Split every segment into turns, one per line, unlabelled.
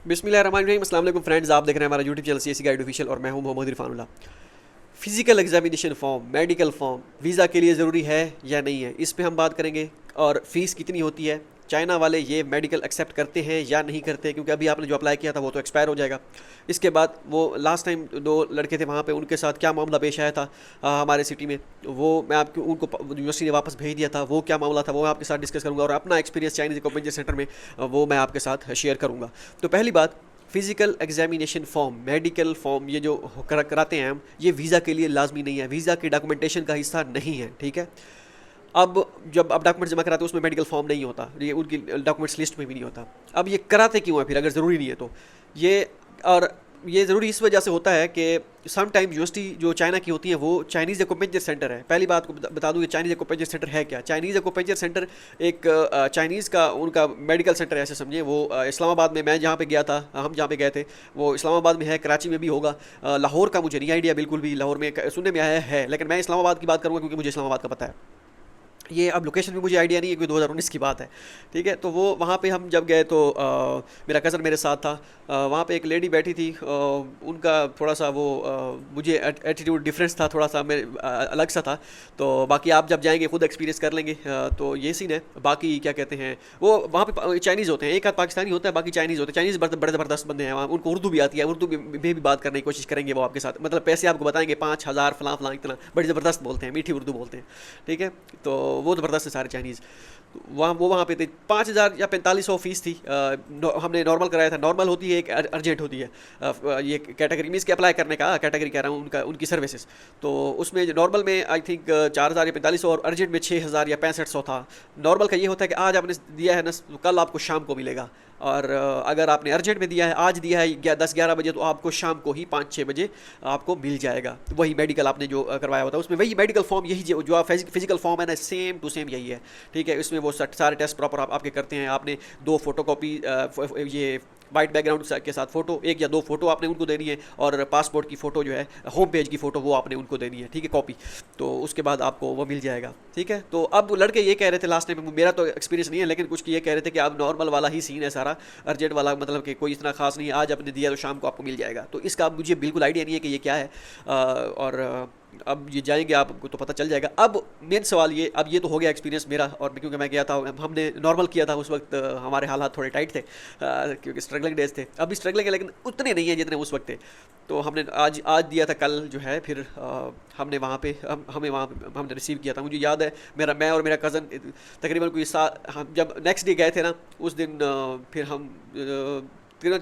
बिस्मिल्लाहिर्रहमानिर्रहीम। अस्सलाम वालेकुम फ्रेंड्स, आप देख रहे हैं हमारा YouTube channel CSC guide official और मैं हूं Mohammad Irfanullah. Physical examination form, medical form visa के लिए ज़रूरी है या नहीं है, इस पे हम बात करेंगे। और फ़ीस कितनी होती है, चाइना वाले ये मेडिकल एक्सेप्ट करते हैं या नहीं करते, क्योंकि अभी आपने जो अप्लाई किया था वो तो एक्सपायर हो जाएगा। इसके बाद वो लास्ट टाइम दो लड़के थे वहाँ पे, उनके साथ क्या मामला पेश आया था हमारे सिटी में, वो मैं आपको उनको यूनिवर्सिटी ने वापस भेज दिया था, वो क्या मामला था वो मैं आपके साथ डिस्कस करूँगा। और अपना एक्सपीरियंस चाइनीज़ एक्यूपेंचर सेंटर में वो मैं आपके साथ शेयर करूँगा। तो पहली बात, physical examination form, medical form, ये जो कराते हैं हम, ये वीज़ा के लिए लाजमी नहीं है, वीज़ा के डॉक्यूमेंटेशन का हिस्सा नहीं है, ठीक है। अब जब आप डॉक्यूमेंट जमा कराते हो उसमें मेडिकल फॉर्म नहीं होता, ये उनकी डॉक्यूमेंट्स लिस्ट में भी नहीं होता। अब ये कराते क्यों है फिर, अगर ज़रूरी नहीं है तो ये। और ये ज़रूरी इस वजह से होता है कि सम टाइम यूनिवर्सिटी जो चाइना की होती है वो चाइनीज़ एक्यूपेंचर सेंटर है। पहली बात को बता दूँ, ये चाइनीज़ एक्यूपेंचर सेंटर है क्या। चाइनीज़ एक्यूपेंचर सेंटर एक चाइनीज़ का उनका मेडिकल सेंटर है, ऐसे समझिए। वो इस्लामाबाद में, मैं जहाँ पे गया था, हम जहाँ पे गए थे वो इस्लामाबाद में है, कराची में भी होगा। लाहौर का मुझे नहीं आइडिया बिल्कुल भी, लाहौर में सुनने में आया है, लेकिन मैं इस्लामाबाद की बात करूँगा क्योंकि मुझे इस्लामाबाद का पता है। ये अब लोकेशन भी मुझे आइडिया नहीं है क्योंकि 2019 की बात है, ठीक है। तो वो वहाँ पे हम जब गए तो मेरा कज़न मेरे साथ था। वहाँ पे एक लेडी बैठी थी, उनका थोड़ा सा वो मुझे एटीट्यूड डिफरेंस था, थोड़ा सा मेरे अलग सा था। तो बाकी आप जब जाएंगे खुद एक्सपीरियंस कर लेंगे। तो ये सीन है। बाकी क्या कहते हैं, वो वहाँ पे चाइनीज़ होते हैं, एक आध पाकिस्तानी होता है, बाकी चाइनीज़ होते हैं। चाइनीज़ बड़े ज़बरदस्त बंदे हैं वहाँ, उनको उर्दू भी आती है, उर्दू में भी बात करने की कोशिश करेंगे वो आपके साथ, मतलब पैसे आपको बताएंगे 5,000 फलां फलां, इतना बड़ी ज़बरदस्त बोलते हैं, मीठी उर्दू बोलते हैं, ठीक है। तो वो ज़बरदस्त है सारे चाइनीज़। वहाँ पे थे। 5,000 या 4500 फीस थी। हमने नॉर्मल कराया था। नॉर्मल होती है, एक अर्जेंट होती है। ये कैटेगरी में इसके अप्लाई करने का कैटेगरी कह रहा हूँ, उनकी सर्विसेज। तो उसमें नॉर्मल में आई थिंक 4,000 या 4500, और अर्जेंट में 6,000 या 6500 था। नॉर्मल का ये होता है कि आज आपने दिया है ना, तो कल आपको शाम को मिलेगा। और अगर आपने अर्जेंट में दिया है, आज दिया है 10-11 बजे, तो आपको शाम को ही 5-6 बजे आपको मिल जाएगा। वही मेडिकल आपने जो करवाया होता है उसमें वही मेडिकल फॉर्म, यही जो आप फिजिकल फॉर्म है ना, सेम टू सेम यही है, ठीक है। इसमें वो सारे टेस्ट प्रॉपर आपके करते हैं। आपने 2 फोटोकॉपी, ये वाइट बैकग्राउंड के साथ फ़ोटो, 1 या 2 फ़ोटो आपने उनको देनी है, और पासपोर्ट की फ़ोटो जो है, होम पेज की फ़ोटो, वो आपने उनको देनी है, ठीक है, कॉपी। तो उसके बाद आपको वो मिल जाएगा, ठीक है। तो अब लड़के ये कह रहे थे लास्ट टाइम, मेरा तो एक्सपीरियंस नहीं है, लेकिन कुछ ये कह रहे थे कि अब नॉर्मल वाला ही सीन है सारा, अर्जेंट वाला मतलब कि कोई इतना खास नहीं है, आज आपने दिया तो शाम को आपको मिल जाएगा। तो इसका अब मुझे बिल्कुल आइडिया नहीं है कि ये क्या है। और अब ये जाएंगे आपको तो पता चल जाएगा। अब मेन सवाल ये, अब ये तो हो गया एक्सपीरियंस मेरा, और क्योंकि मैं गया था, हमने नॉर्मल किया था उस वक्त, हमारे हालात थोड़े टाइट थे, क्योंकि स्ट्रगलिंग डेज थे। अभी स्ट्रगलिंग है लेकिन उतने नहीं है जितने उस वक्त थे। तो हमने आज दिया था, कल जो है फिर हमने वहाँ पे हमें वहाँ पे हमने रिसीव किया था। मुझे याद है, मैं और मेरा कज़न तकरीबन कोई हम जब नेक्स्ट डे गए थे ना, उस दिन फिर हम तकरीबन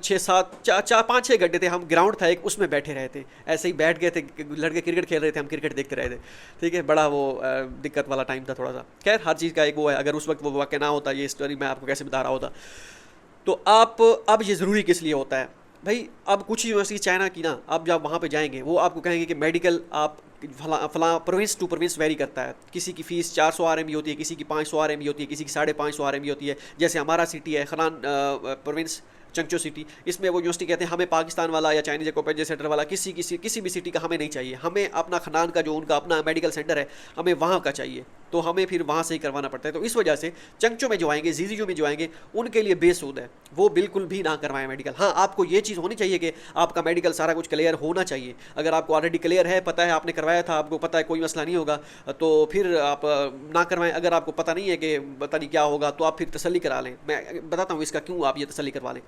5-6 घंटे थे। हम ग्राउंड था एक, उसमें बैठे रहे थे, ऐसे ही बैठ गए थे। लड़के क्रिकेट खेल रहे थे, हम क्रिकेट देखते रहे थे, ठीक है। बड़ा वो दिक्कत वाला टाइम था थोड़ा सा। खैर, हर चीज़ का एक वो है, अगर उस वक्त वो वाक़या ना होता, ये स्टोरी मैं आपको कैसे बता रहा होता। तो आप, अब ये ज़रूरी किस लिए होता है भाई। अब कुछ यूनिवर्सिटी चाइना की ना, आप जब वहाँ पे जाएंगे वो आपको कहेंगे कि मेडिकल आप फला प्रोविंस टू प्रोविंस वेरी करता है। किसी की फ़ीस 400 RMB होती है, किसी की 500 RMB होती है, किसी की 550 RMB होती है। जैसे हमारा सिटी है खनान प्रोविंस, चंगचो सिटी, इसमें वो यूनिवर्सिटी कहते हैं हमें पाकिस्तान वाला या चाइनीज एक्यूपेंचर सेंटर वाला किसी भी सिटी का हमें नहीं चाहिए, हमें अपना खनान का जो उनका अपना मेडिकल सेंटर है, हमें वहाँ का चाहिए। तो हमें फिर वहाँ से ही करवाना पड़ता है। तो इस वजह से चंगचो में जो आएंगे, जीजीजू में जो आएंगे, उनके लिए बेसूद है, वो बिल्कुल भी ना करवाएं मेडिकल। हाँ, आपको ये चीज़ होनी चाहिए कि आपका मेडिकल सारा कुछ क्लियर होना चाहिए। अगर आपको ऑलरेडी क्लियर है, पता है, आपने करवाया था, आपको पता है कोई मसला नहीं होगा, तो फिर आप ना करवाएं। अगर आपको पता नहीं है कि पता नहीं क्या होगा, तो आप फिर तसल्ली करा लें। मैं बताता हूँ इसका क्यों आप ये तसल्ली करवा लें,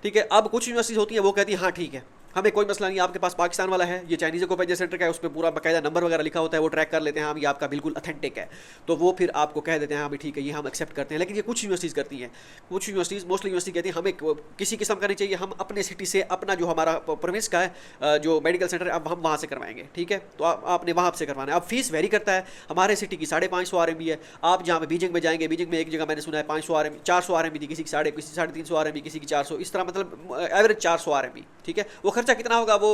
ठीक है। अब कुछ यूनिवर्सिटीज़ होती है वो कहती है हाँ ठीक है, हमें कोई मसला नहीं, आपके पास पाकिस्तान वाला है, ये चाइनीज़ एक्यूपेंचर सेंटर का है, उस पर पूरा बाकायदा नंबर वगैरह लिखा होता है, वो ट्रैक कर लेते हैं, हाँ ये आपका बिल्कुल अथेंटिक है, तो वो फिर आपको कह देते हैं हाँ भी ठीक है, ये हम एक्सेप्ट करते हैं। लेकिन ये कुछ यूनिवर्सिटीज़ करती हैं, कुछ यूनिवर्सिटीज़, मोस्टली यूनिवर्सिटी कहती हैं हमें किसी किस्म का नहीं चाहिए, हम अपने सिटी से, अपना जो हमारा प्रोविंस का है जो मेडिकल सेंटर है, अब हम वहाँ से करवाएंगे, ठीक है। तो आपने वहाँ से करवाना है। अब फीस वेरी करता है, हमारे सिटी की 550 RMB है। आप जहाँ पे बीजिंग में जाएंगे, बीजिंग में एक जगह मैंने सुना है 500 RMB, 400 RMB थी, किसी की 350 RMB, किसी की 400, इस तरह, मतलब एवरेज 400 RMB, ठीक है। वो खर्चा कितना होगा वो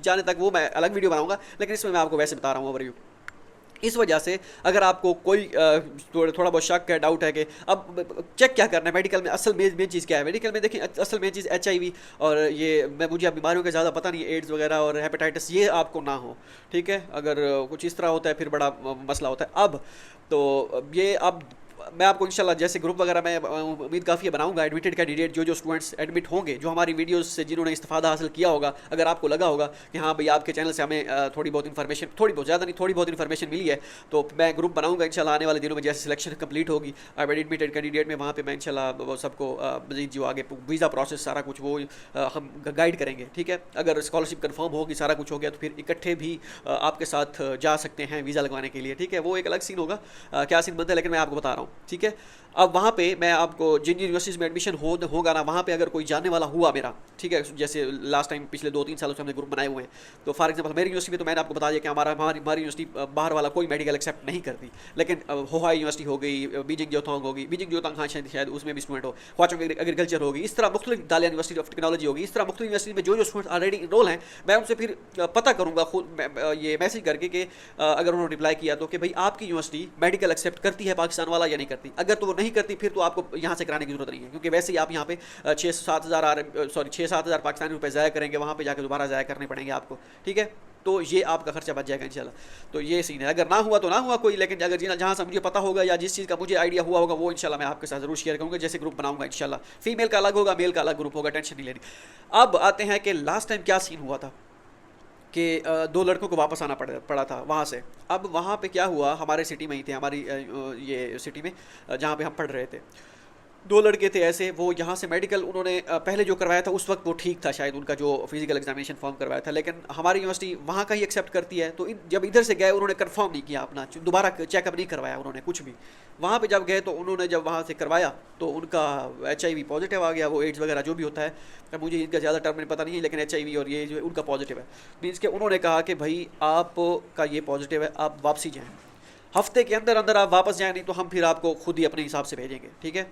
जाने तक वो मैं अलग वीडियो बनाऊंगा, लेकिन इसमें मैं आपको वैसे बता रहा हूँ ओवरव्यू। इस वजह से अगर आपको कोई थोड़ा बहुत शक है, डाउट है कि अब चेक क्या करना है मेडिकल में, असल मेन चीज़ क्या है मेडिकल में, देखिए असल मेन चीज़ HIV, और ये मुझे अब बीमारियों का ज़्यादा पता नहीं, एड्स वगैरह और हेपेटाइटिस, ये आपको ना हो, ठीक है। अगर कुछ इस तरह होता है फिर बड़ा मसला होता है। अब तो ये अब मैं आपको इंशाल्लाह जैसे ग्रुप वगैरह मैं उम्मीद काफ़ी बनाऊंगा एडमिटेड कैंडिडेट जो स्टूडेंट्स एडमिट होंगे जो हमारी वीडियोस से जिन्होंने इस्तेफादा हासिल किया होगा, अगर आपको लगा होगा कि हाँ भाई आपके चैनल से हमें थोड़ी बहुत इन्फॉर्मेशन, थोड़ी बहुत ज़्यादा नहीं, थोड़ी बहुत इन्फॉर्मेशन मिली है, तो मैं ग्रुप बनाऊंगा इंशाल्लाह आने वाले दिनों में जैसे सिलेक्शन कंप्लीट होगी अब एडमिटेड कैंडिडेट में, वहाँ पर मैं इंशाल्लाह वो सबको मज़ीद जो आगे वीज़ा प्रोसेस सारा कुछ वो हम गाइड करेंगे। ठीक है, अगर स्कॉलरशिप कन्फर्म होगी, सारा कुछ हो गया, तो फिर इकट्ठे भी आपके साथ जा सकते हैं वीज़ा लगवाने के लिए। ठीक है, वो एक अलग सीन होगा, क्या सीन बनता है लेकिन मैं आपको बता रहा हूँ। ठीक है, अब वहाँ पे मैं आपको जिन यूनिवर्सिटीज़ में एडमिशन होगा ना, वहाँ पे अगर कोई जानने वाला हुआ मेरा, ठीक है, जैसे लास्ट टाइम पिछले 2-3 सालों से हमने ग्रुप बनाए हुए हैं, तो फॉर एग्जांपल मेरी यूनिवर्सिटी में तो मैंने आपको बता दिया कि हमारी यूनिवर्सिटी बाहर वाला कोई मेडिकल एक्सेप्ट नहीं करती, लेकिन होहाई यूनिवर्सिटी हो गई, बीजिंग जोथोंग होगी, बीजिंग जोथोंग हाँ शायद उसमें भी स्टूडेंट हो, ख्वाचोंग एग्रीकल्चर होगी, इस तरह मुख्तलिफ दालिया यूनिवर्सिटी ऑफ टेक्नोलॉजी होगी, इस तरह मुख्तलिफ यूनिवर्सिटी में जो स्टूडेंट ऑलरेडी इनरोल हैं, मैं उनसे फिर पता करूँगा खुद ये मैसेज करके कि अगर उन्होंने रिप्लाई किया तो कि भाई आपकी यूनिवर्सिटी मेडिकल एक्सेप्ट करती है पाकिस्तान वाला या नहीं करती। अगर तो वो नहीं करती फिर तो आपको यहाँ से कराने की जरूरत नहीं है, क्योंकि वैसे ही आप यहाँ पे 6-7 हज़ार पाकिस्तानी रुपए ज़ाया करेंगे, वहाँ पे जाकर दोबारा ज़ाया करने पड़ेंगे आपको। ठीक है, तो ये आपका खर्चा बच जाएगा इंशाल्लाह। तो ये सीन है, अगर ना हुआ तो ना हुआ कोई, लेकिन अगर जहाँ से मुझे पता होगा या जिस चीज़ का मुझे आइडिया हुआ होगा वो इंशाल्लाह मैं आपके साथ ज़रूर शेयर करूँगा, जैसे ग्रुप बनाऊंगा इंशाल्लाह। फीमेल का अलग होगा, मेल का अलग ग्रुप होगा, टेंशन नहीं लेनी। अब आते हैं कि लास्ट टाइम क्या सीन हुआ था कि 2 लड़कों को वापस आना पड़ा था वहाँ से। अब वहाँ पे क्या हुआ, हमारे सिटी में ही थे, हमारी ये सिटी में जहाँ पे हम पढ़ रहे थे, 2 लड़के थे ऐसे, वो यहाँ से मेडिकल उन्होंने पहले जो करवाया था उस वक्त वो ठीक था शायद उनका जो फिजिकल एग्जामिनेशन फॉर्म करवाया था, लेकिन हमारी यूनिवर्सिटी वहाँ का ही एक्सेप्ट करती है, तो जब इधर से गए उन्होंने कंफर्म नहीं किया अपना, दोबारा चेकअप नहीं करवाया उन्होंने कुछ भी। वहाँ पे जब गए तो उन्होंने जब वहाँ से करवाया तो उनका HIV पॉजिटिव आ गया, वो एड्स वगैरह जो भी होता है, अब मुझे इनका ज़्यादा टर्म नहीं पता नहीं है, लेकिन HIV और ये जो उनका पॉजिटिव है, मीन्स के उन्होंने कहा कि भाई आपका ये पॉजिटिव है, आप वापसी जाएँ, हफ्ते के अंदर अंदर आप वापस जाएँ, नहीं तो हम फिर आपको खुद ही अपने हिसाब से भेजेंगे। ठीक है,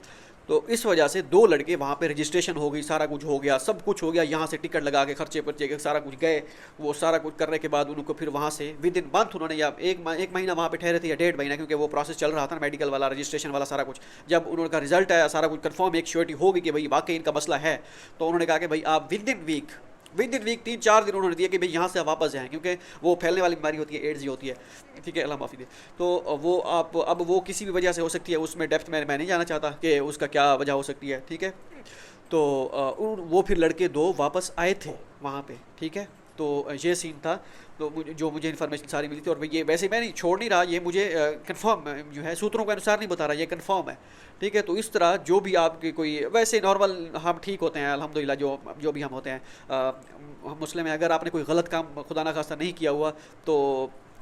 तो इस वजह से 2 लड़के वहाँ पे रजिस्ट्रेशन हो गई, सारा कुछ हो गया, सब कुछ हो गया, यहाँ से टिकट लगा के खर्चे पर्चे के सारा कुछ गए, वो सारा कुछ करने के बाद उनको फिर वहाँ से विद इन मंथ उन्होंने या एक महीना वहाँ पे ठहरे थे या 1.5 महीना, क्योंकि वो प्रोसेस चल रहा था ना मेडिकल वाला, रजिस्ट्रेशन वाला सारा कुछ। जब उनका रिजल्ट आया, सारा कुछ कन्फर्म, एक श्योरिटी होगी कि भाई वाकई इनका मसला है, तो उन्होंने कहा कि भाई आप विद इन वीक 3-4 दिन उन्होंने दिया कि भाई यहाँ से आप वापस जाएँ, क्योंकि वो फैलने वाली बीमारी होती है, एड्स ही होती है। ठीक है, अल्लाह माफ़ी दे। तो वो आप अब वो किसी भी वजह से हो सकती है, उसमें डेप्थ में मैं नहीं जाना चाहता कि उसका क्या वजह हो सकती है। ठीक है, तो वो फिर लड़के 2 वापस आए थे वहाँ पे। ठीक है, तो ये सीन था, तो मुझे इन्फॉर्मेशन सारी मिली थी, और ये वैसे मैं नहीं छोड़ नहीं रहा, ये मुझे कंफर्म जो है सूत्रों के अनुसार नहीं बता रहा, ये कंफर्म है। ठीक है, तो इस तरह जो भी आपके कोई वैसे नॉर्मल हम ठीक होते हैं अल्हम्दुलिल्लाह, जो भी हम होते हैं हम मुस्लिम हैं, अगर आपने कोई गलत काम खुदा ना खास्ता नहीं किया हुआ तो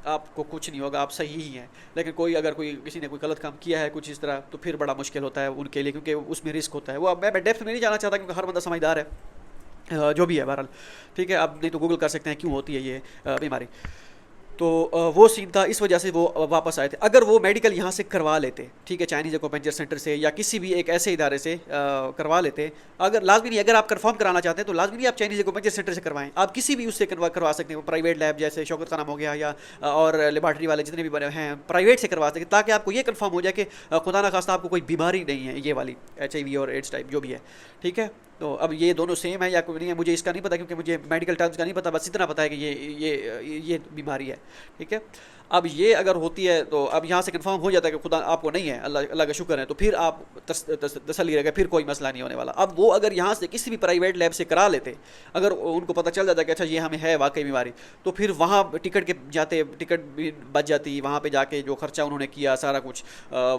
आपको कुछ नहीं होगा, आप सही ही हैं। लेकिन अगर किसी ने कोई गलत काम किया है कुछ इस तरह, तो फिर बड़ा मुश्किल होता है उनके लिए, क्योंकि उसमें रिस्क होता है। वो मैं डेप्थ में नहीं जाना चाहता, क्योंकि हर बंदा समझदार है जो भी है बहरहाल। ठीक है, आप नहीं तो गूगल कर सकते हैं क्यों होती है ये बीमारी। तो वो सीन था, इस वजह से वो वापस आए थे। अगर वो मेडिकल यहाँ से करवा लेते, ठीक है, चाइनीज़ एक्यूपंक्चर सेंटर से या किसी भी एक ऐसे इदारे से करवा लेते, अगर लाजमी नहीं, अगर आप कंफर्म कराना चाहते हैं तो लाजमी नहीं आप चाइनीज़ एक्यूपंक्चर सेंटर से करवाएं, आप किसी भी उससे करवा सकते हैं, प्राइवेट लैब जैसे शौकत खाना हो गया या और लेबॉर्ट्री वाले जितने भी बने हैं प्राइवेट से करवा सकें, ताकि आपको ये कंफर्म हो जाए कि खुदा ना खास्ता आपको कोई बीमारी नहीं है ये वाली HIV और एड्स टाइप जो भी है। ठीक है, तो अब ये दोनों सेम है या कोई नहीं है, मुझे इसका नहीं पता, क्योंकि मुझे मेडिकल टर्म्स का नहीं पता, बस इतना पता है कि ये बीमारी है। ठीक है, अब ये अगर होती है तो अब यहाँ से कंफर्म हो जाता है कि खुदा आपको नहीं है, अल्लाह का शुक्र है, तो फिर आप तसल्ली रहेगा, फिर कोई मसला नहीं होने वाला। अब वो अगर यहाँ से किसी भी प्राइवेट लैब से करा लेते, अगर उनको पता चल जाता कि अच्छा ये हमें है वाकई बीमारी, तो फिर वहाँ टिकट भी बच जाती, वहाँ पे जाके जो खर्चा उन्होंने किया सारा कुछ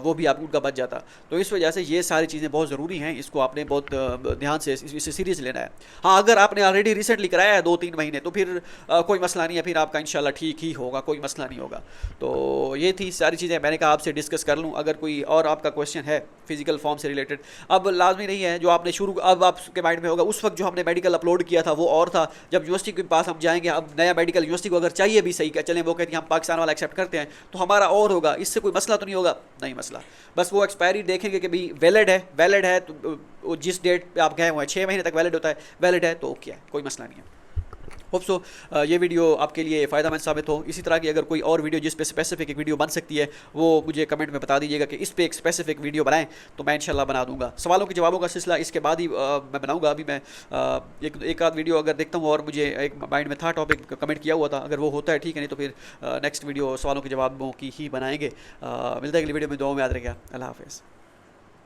वो भी उनका बच जाता। तो इस वजह से ये सारी चीज़ें बहुत ज़रूरी हैं, इसको आपने बहुत ध्यान से इसे सीरियस लेना है। हाँ, अगर आपने ऑलरेडी रिसेंटली कराया है 2-3 महीने, तो फिर कोई मसला नहीं है, फिर आपका इंशाल्लाह ठीक ही होगा, कोई मसला नहीं होगा। तो ये थी सारी चीज़ें, मैंने कहा आपसे डिस्कस कर लूँ। अगर कोई और आपका क्वेश्चन है फिजिकल फॉर्म से रिलेटेड, अब लाजमी नहीं है जो आपने अब आपके माइंड में होगा, उस वक्त जो हमने मेडिकल अपलोड किया था वो और था, जब यूनिवर्सिटी के पास हम जाएंगे, अब नया मेडिकल यूनिवर्सिटी को अगर चाहिए भी सही, क्या चलें वो कहती हैं हम पाकिस्तान वाला एक्सेप्ट करते हैं, तो हमारा और होगा, इससे कोई मसला तो नहीं होगा, नहीं मसला। बस वो एक्सपायरी देखेंगे कि भाई वैलिड है, तो जिस डेट पे आप गए हुए हैं 6 महीने तक वैलिड होता है, वैलिड है तो ओके है, कोई मसला नहीं है। होप सो ये वीडियो आपके लिए फ़ायदेमंद साबित हो। इसी तरह की अगर कोई और वीडियो जिस पे स्पेसिफिक एक वीडियो बन सकती है वो मुझे कमेंट में बता दीजिएगा कि इस पे एक स्पेसिफिक वीडियो बनाएं, तो मैं इंशाल्लाह बना दूंगा। सवालों के जवाबों का सिलसिला इसके बाद ही मैं बनाऊंगा। अभी मैं एक आध वीडियो अगर देखता हूँ और मुझे एक माइंड में था टॉपिक कमेंट किया हुआ था, अगर वो होता है ठीक है, नहीं तो फिर नेक्स्ट वीडियो सवालों के जवाबों की ही बनाएंगे। मिलता है अगली वीडियो में, दुआओं में याद रखिएगा। अल्लाह हाफ़िज़।